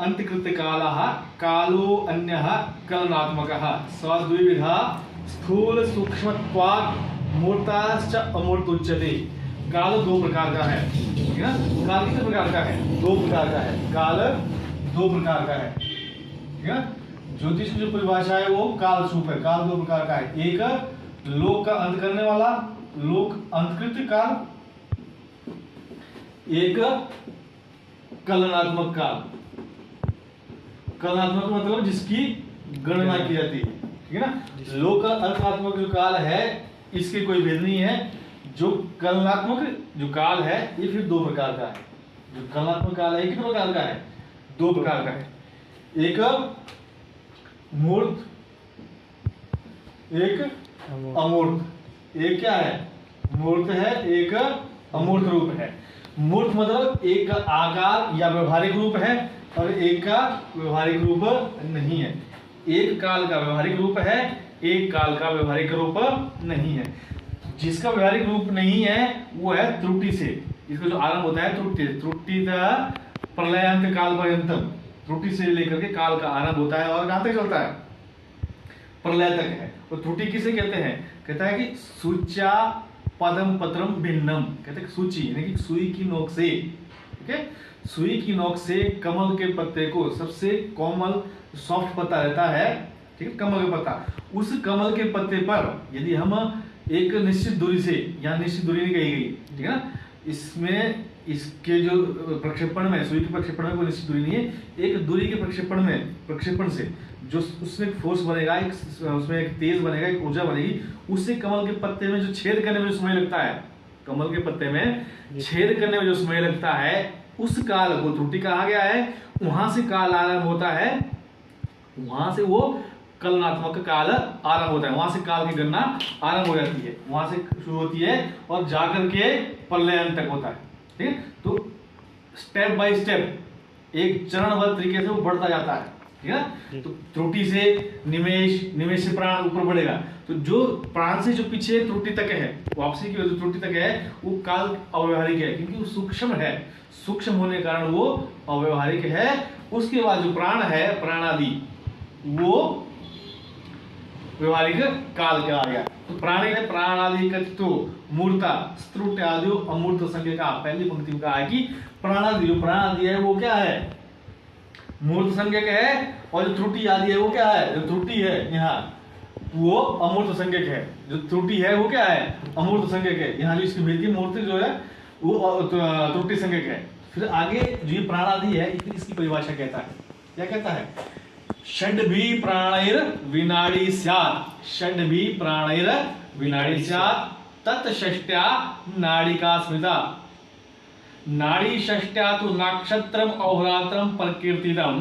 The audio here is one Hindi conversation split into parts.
अंतकृत्य कालः कालो अन्यः कलनात्मकः स द्विविधः स्थूल सूक्ष्मत्वात् मूर्ताश्च अमूर्त उच्यते। काल दो प्रकार का है, ठीक है ना। काल कितने प्रकार का है? दो प्रकार का है। काल दो प्रकार का है, ठीक है। ज्योतिष की जो परिभाषा है वो काल सूप है। काल दो प्रकार का है, एक लोक का अंत करने वाला लोक अंतकृत्य काल, एक कलनात्मक काल। कलनात्मक मतलब जिसकी गणना की जाती है, ठीक है ना। लोक अर्थात्मक जो काल है इसके कोई भेद नहीं है। जो कलनात्मक जो काल है ये फिर दो प्रकार का है। जो कलनात्मक काल है कितने प्रकार का है? दो प्रकार का है, एक मूर्त, एक अमूर्त। एक क्या है? मूर्त है, एक अमूर्त रूप है। मूर्त मतलब एक का आकार या व्यवहारिक रूप है और एक का व्यवहारिक रूप नहीं है। एक काल का व्यवहारिक रूप है, एक काल का व्यवहारिक रूप नहीं है। जिसका व्यवहारिक रूप नहीं है वो है त्रुटि से। इसका जो आरंभ होता है त्रुटि, प्रलयांत काल पर्यंतम, त्रुटि से लेकर के काल का आरंभ होता है और कहां तक चलता है? प्रलय तक है। और त्रुटि किसे कहते हैं? कहता है कि सूचा पदम पत्रम भिन्नम। कहते हैं सूची यानी कि सुई की नोक से, ठीक है, सुई की नोक से कमल के पत्ते को, सबसे कोमल सॉफ्ट पत्ता रहता है, ठीक है, कमल का पत्ता, उस कमल के पत्ते पर यदि हम एक निश्चित दूरी से, या निश्चित दूरी नहीं कही गई, ठीक है ना, इसमें इसके जो प्रक्षेपण में, सुई के प्रक्षेपण में कोई निश्चित दूरी नहीं है, एक दूरी के प्रक्षेपण में, प्रक्षेपण से जो उसमें एक फोर्स बनेगा, एक उसमें एक तेज बनेगा, एक ऊर्जा बनेगी, उससे कमल के पत्ते में जो छेद करने में जो समय लगता है, कमल के पत्ते में छेद करने में जो समय लगता है, उस काल को त्रुटि कहा गया है। वहां से काल आरंभ होता है, वहां से वो कलनात्मक काल आरंभ होता है, वहां से काल की गणना आरंभ हो जाती है, वहां से शुरू होती है और जाकर के प्रलयन तक होता है, ठीक है। तो स्टेप बाय स्टेप एक चरणबद्ध तरीके से वो बढ़ता जाता है, ठीक है। तो त्रुटि से निमेष, निमेष से प्राण ऊपर बढ़ेगा। तो जो प्राण से जो पीछे त्रुटि तक है, वापसी की जो त्रुटि तक है, वो काल अव्यवहारिक है, क्योंकि वो सूक्ष्म है। सूक्ष्म होने के कारण वो अव्यवहारिक है। उसके बाद जो प्राण है, प्राणादि, वो व्यवहारिक काल के आ गया। तो प्राणी है प्राणादि कथितो मूर्ता स्त्रुट आदि अमूर्त संज्ञा का। पहली पंक्ति में कहा है कि प्राणादि, जो प्राणादि है वो क्या है? मूर्त संज्ञक है। और जो त्रुटि आदि है वो क्या है? जो त्रुटि है यहाँ वो अमूर्त संज्ञक है। जो त्रुटि है वो क्या है? अमूर्त संज्ञक है। यहाँ जो इसकी भेद की मूर्ति जो है वो त्रुटि संज्ञक है। फिर आगे जो ये प्राणादि है इसकी परिभाषा कहता है, क्या कहता है? षड्भी प्राणैर विनाडी स्यात्, षड्भी प्राणैर विनाडी स्यात् तत्षष्ट्या नाड़िका स्मृता, नाड़ी षष्ट्या तु नक्षत्रम अहोरात्रम प्रकीर्तितम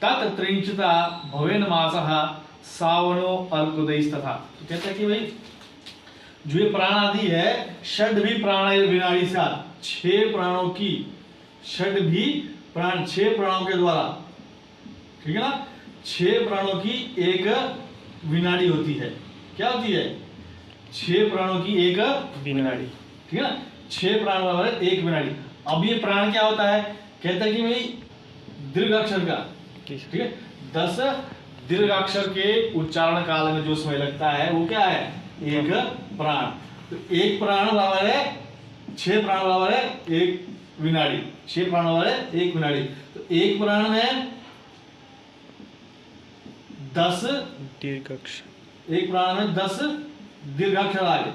तत्त्रिंशता भवेन मासः सावनो अर्कुदैस्तथा। तो कहता है कि भाई जो ये प्राण आदि है, षड्भी प्राणैर विनाडी स्यात्, छह प्राणों की, षड्भी प्राण, छह प्राणों के द्वारा, ठीक है ना, छह प्राणों की एक विनाडी होती है। क्या होती है? छह प्राणों की एक विनाडी, ठीक है ना, छह प्राण बराबर है एक विनाडी। अब ये प्राण क्या होता है? कहता है कि भाई दीर्घाक्षर का, ठीक है, 10 दीर्घाक्षर के उच्चारण काल में जो समय लगता है वो क्या है? एक प्राण। तो एक प्राण बराबर है, छह प्राण बराबर है एक विनाडी, छह प्राण बराबर है एक विनाडी। तो एक प्राण में 10 दीर्घाक्षर, एक प्राण में 10 दीर्घाक्षर आगे,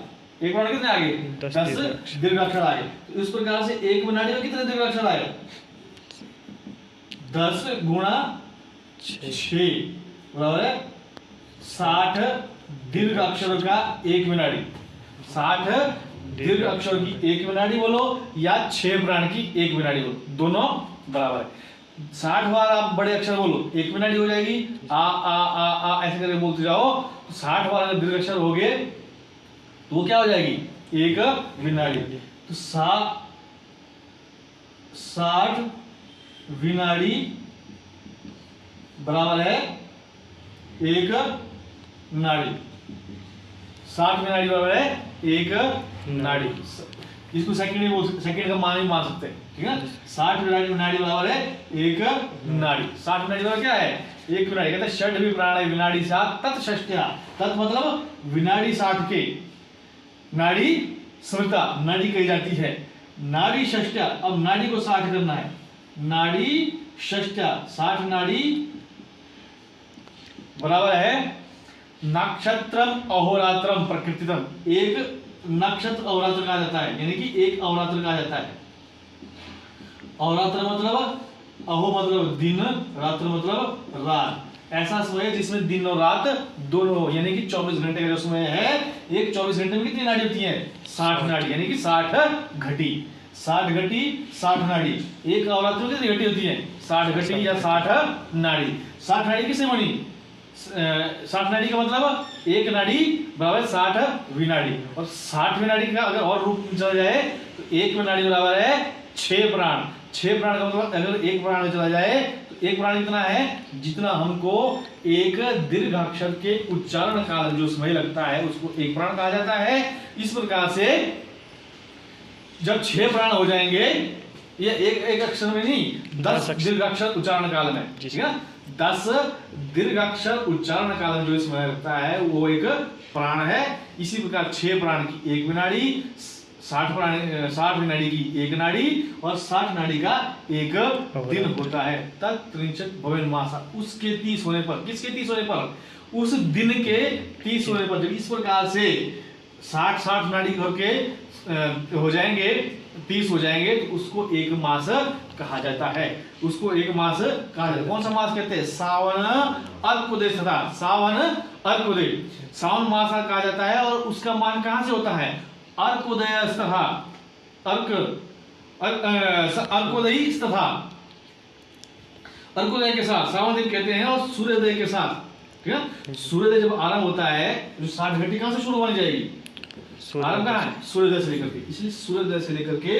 एक प्राण कितने आगे? 10 दीर्घाक्षर आगे। तो इस प्रकार से एक विनाडी में कितने दीर्घाक्षर आए? 10 गुणा 6 बराबर है 60 दीर्घाक्षरों का एक विनाडी। 60 दीर्घ अक्षर की एक विनाडी बोलो या 6 प्राण की एक विनाडी बोलो, दोनों बराबर है। 60 बार आप बड़े अक्षर बोलो, एक विनाडी हो जाएगी। आ ऐसे करके बोलते जाओ, तो 60 बार अगर दीर्घ अक्षर हो गए तो वो क्या हो जाएगी? एक विनाडी। तो 60 विनाडी बराबर है एक नाड़ी। 60 विनाडी बराबर है एक नाड़ी। इसको सेकंड में बोल सकते, सेकंड का मान भी मान सकते हैं, ठीक है। 60 विनाडी बराबर है 1 नाड़ी। 60 विनाडी बराबर क्या है 1 विनाड़ी। कहते हैं षड भी प्राण विनाडी सा तत्षष्ट्या, तत् मतलब विनाडी 60 के, नाड़ी स्मृता नाड़ी कही जाती है, नाड़ी षष्ट्या। अब नाड़ी को 60 करना है, नाड़ी षष्ट्या 60 नाड़ी बराबर है नक्षत्रम अहोरात्रम प्रकृतितम। एक नक्षत्र अवरात्र कहा जाता है, यानी कि एक अवरात्र कहा जाता है। अवरात्र मतलब अहो मतलब दिन, रात्र मतलब रात। ऐसा समय है जिसमें दिन और रात दोनों हो, यानी कि 24 घंटे का जो समय है, एक 24 घंटे में कितनी नाड़ी होती है 60 नाड़ी, यानी कि 60 घटी। 60 घटी 60 नाड़ी। एक अवरात्र में कितनी घटी होती है 60 घटी या 60 नाड़ी। 60 नाड़ी किसे बनी 60 नाड़ी का मतलब एक नाड़ी बराबर 60 विनाड़ी। और 60 विनाड़ी का अगर और रूप में चला जाए तो एक विनाड़ी बराबर है 6 प्राण। 6 प्राण का मतलब अगर एक प्राण में चला जाए तो एक प्राण कितना है जितना हमको एक दीर्घ अक्षर के उच्चारण काल जो समय लगता है उसको एक प्राण कहा जाता है। इस प्रकार से जब 6 प्राण हो जाएंगे, ये एक अक्षर में नहीं 10 दीर्घ अक्षर उच्चारण काल में, ठीक है। 10 दीर्घाक्षर उच्चारण काल में जो समय लगता है वो एक प्राण है। इसी प्रकार 6 प्राण की एक विनाड़ी, 60 विनाड़ी की एक नाड़ी और 60 नाड़ी का एक दिन होता है। तत्त्रिंशत् भवेन मासा, उसके 30 होने पर, किसके 30 होने पर उस दिन के 30 होने पर। जब इस प्रकार से 60 नाड़ी के हो जाएंगे 30 हो जाएंगे तो उसको एक मास कहा जाता है। उसको एक मास कहा जाता है। कौन सा मास कहते हैं सावन अर्कोदय तथा सावन अर्कोदय। सावन मास कहा जाता है और उसका मान कहां से होता है अर्कोदय तथा अर्कोदय तथा अर्कोदय के साथ सावन दिन कहते हैं और सूर्योदय के साथ, ठीक है। सूर्योदय जब आरंभ होता है जो 60 घटी कहां से शुरू होने जाएगी आरंभ कहां है सूर्योदय से लेकर के। इसलिए सूर्योदय से लेकर के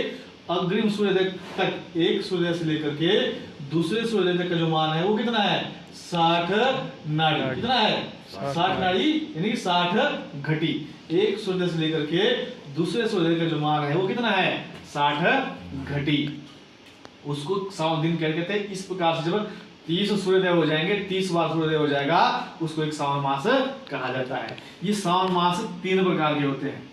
अग्रिम सूर्योदय तक, एक सूर्योदय से लेकर के दूसरे सूर्योदय तक का जो मान है वो कितना है 60 नाड़ी। कितना है 60 नाड़ी यानी कि 60 घटी। एक सूर्योदय से लेकर के दूसरे सूर्योदय का जो मान है वो कितना है 60 घटी। उसको सावन दिन कह कहते हैं। इस प्रकार से जब 30 सूर्योदय हो जाएंगे, 30 बार सूर्योदय हो जाएगा, उसको एक सावन मास कहा जाता है। ये सावन मास 3 प्रकार के होते हैं।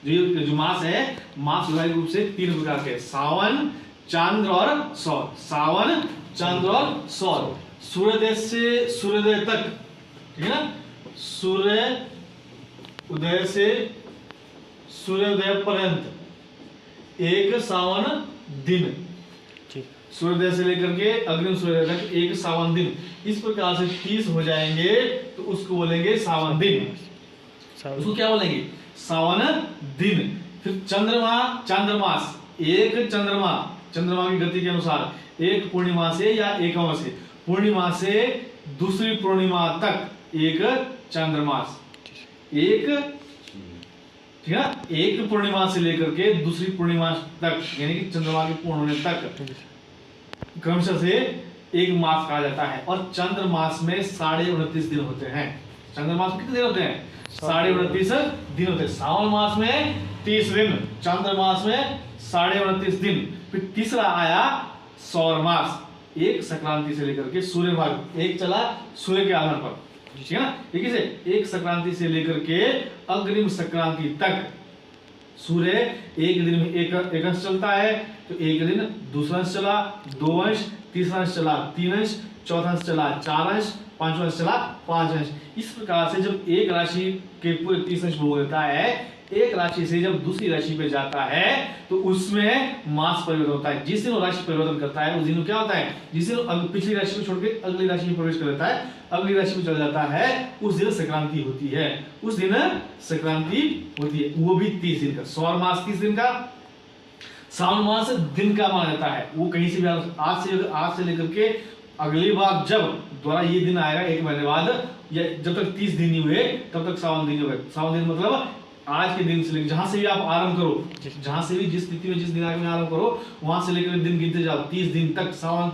जो मास है मास व्यावहारिक रूप से 3 प्रकार के, सावन, चंद्र और सौर। सावन, चंद्र और सौर। सूर्योदय से सूर्योदय तक, ठीक है ना, सूर्य उदय से सूर्योदय पर्यंत एक सावन दिन। सूर्योदय से लेकर के अग्रिम सूर्योदय तक एक सावन दिन। इस प्रकार से 30 हो जाएंगे तो उसको बोलेंगे सावन दिन। उसको क्या बोलेंगे सावन दिन। फिर चंद्रमा, चंद्रमास, एक चंद्रमा, चंद्रमा की गति के अनुसार एक पूर्णिमा से या एक अमावस्या से, पूर्णिमा से दूसरी पूर्णिमा तक एक चंद्रमास। एक, ठीक है, एक पूर्णिमा से लेकर के दूसरी पूर्णिमा तक यानी कि चंद्रमा के पूर्ण होने तक क्रमशः से एक मास कहा जाता है। और चंद्र मास में 29.5 दिन होते हैं। चंद्र मास में कितने दिन होते हैं 29.5 दिन होते हैं। सावन मास में 30 दिन, चंद्र मास में 29.5 दिन। फिर तीसरा आया सौर मास, एक संक्रांति से लेकर के सूर्य भाग, एक चला सूर्य के आधार पर, ठीक है ना। देखिए से एक संक्रांति से लेकर के अग्रिम संक्रांति तक सूर्य एक दिन में एक अंश चलता है। तो एक दिन दूसरा अंश चला, 2 अंश, तीसरा अंश चला, 3 अंश, चौथा अंश चला, 4 अंश, पांचवा अंश चला, 5 अंश। इस प्रकार से जब एक राशि के पूरे 30 अंश भोग देता है, एक राशि से जब दूसरी राशि पे जाता है तो उसमें मास परिवर्तन होता है। जिस दिन राशि परिवर्तन करता है उस दिन क्या होता है, जिस दिन पिछली राशि को छोड़ के अगली राशि में प्रवेश कर देता है, अगली राशि में चल जाता है, उस दिन संक्रांति होती है। उस दिन संक्रांति होती है, वो भी 30 दिन का। सौर मास 30 दिन का, सावन मास दिन का माना जाता है। वो कहीं से भी आज से लेकर के अगली बार जब द्वारा ये दिन आएगा 1 महीने बाद, या जब तक 30 दिन नहीं हुए तब तक सावन दिन होगा। सावन दिन मतलब आज के दिन से लेकर जहां से भी आप आरंभ करो, जहां से भी जिस तिथि में जिस दिनांक में आरंभ करो वहां से लेकर दिन गिनते जाओ 30 दिन तक। सावन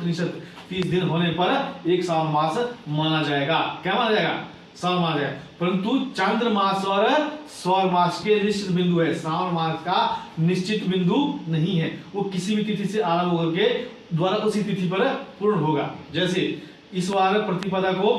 30 दिन होने पर एक सावन मास माना जाएगा। क्या माना जाएगा श्रावण मास है, परंतु चांद्र मास और सौर मास के निश्चित बिंदु है। श्रावण मास का निश्चित बिंदु नहीं है, वो किसी भी तिथि से आरंभ होकर के द्वारा उसी तिथि पर पूर्ण होगा। जैसे इस बार प्रतिपदा को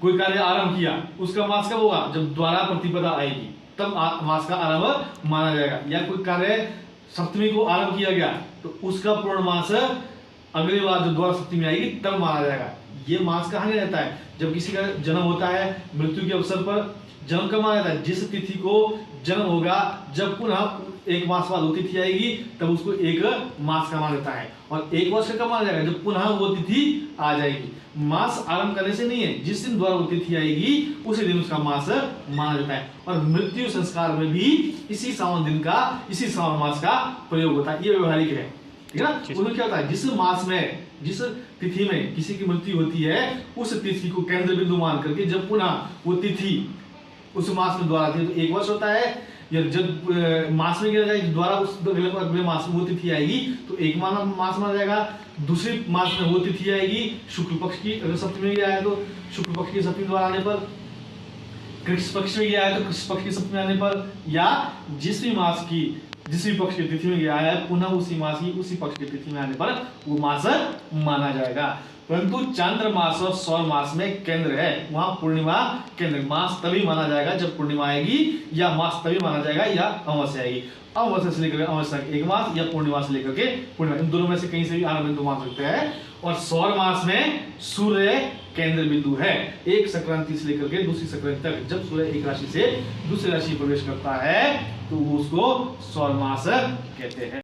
कोई कार्य आरंभ किया, उसका मास कब होगा? जब द्वारा प्रतिपदा आएगी तब मास का आरंभ माना जाएगा। या कोई कार्य सप्तमी को आरंभ किया गया तो उसका पूर्ण मास अगली बार जब द्वारा सप्तमी आएगी तब माना जाएगा। ये मास कहाँ रहता है? जब किसी का जन्म होता है, मृत्यु के अवसर पर जन्म कब माना जाता है? जिस तिथि को जन्म होगा, जब पुनः एक मास बाद वो तिथि आएगी तब उसको एक मास का माना जाता है। और एक वर्ष कब माना जाएगा? जब पुनः वो तिथि आ जाएगी। मास आरंभ करने से नहीं है, जिस दिन द्वारा वो तिथि आएगी उसी दिन उसका मास माना जाता है। और मृत्यु संस्कार में भी इसी श्रावण दिन का, इसी श्रावण मास का प्रयोग होता है। ये व्यवहारिक है, ठीक है ना। उसमें क्या होता है? जिस मास में, जिस तिथि में किसी की मृत्यु होती है, उस तिथि को केंद्र बिंदु मान करके जब पुनः वो तिथि उस मास में द्वारा आती है तो एक वर्ष होता है। या जब मास में गिरा जाए द्वारा उस अगले मास में वो तिथि आएगी तो एक मास माना जाएगा। दूसरे मास में वो तिथि आएगी शुक्ल पक्ष की, अगर सप्तमी में गया है तो शुक्ल पक्ष की सप्तमी द्वारा आने पर, कृष्ण पक्ष में गया है तो कृष्ण पक्ष की सप्तमी आने पर, या जिस भी मास की जिस भी पक्ष की तिथि में गया है पुनः उसी मास की उसी पक्ष की तिथि में आने पर वो मास माना जाएगा। परंतु चांद्र मास और सौर मास में केंद्र है, वहां पूर्णिमा केंद्र। मास तभी माना जाएगा जब पूर्णिमा आएगी, या मास तभी माना जाएगा या अमावस्या आएगी। अमावस्या से लेकर अमावस्या तक एक मास, या पूर्णिमा से लेकर के पूर्णिमा, इन दोनों में से कहीं से भी आरंभ बिंदु मान सकते हैं। और सौर मास में सूर्य केंद्र बिंदु है। एक संक्रांति से लेकर के दूसरी संक्रांति तक जब सूर्य एक राशि से दूसरी राशि प्रवेश करता है तो उसको सौर मास कहते हैं।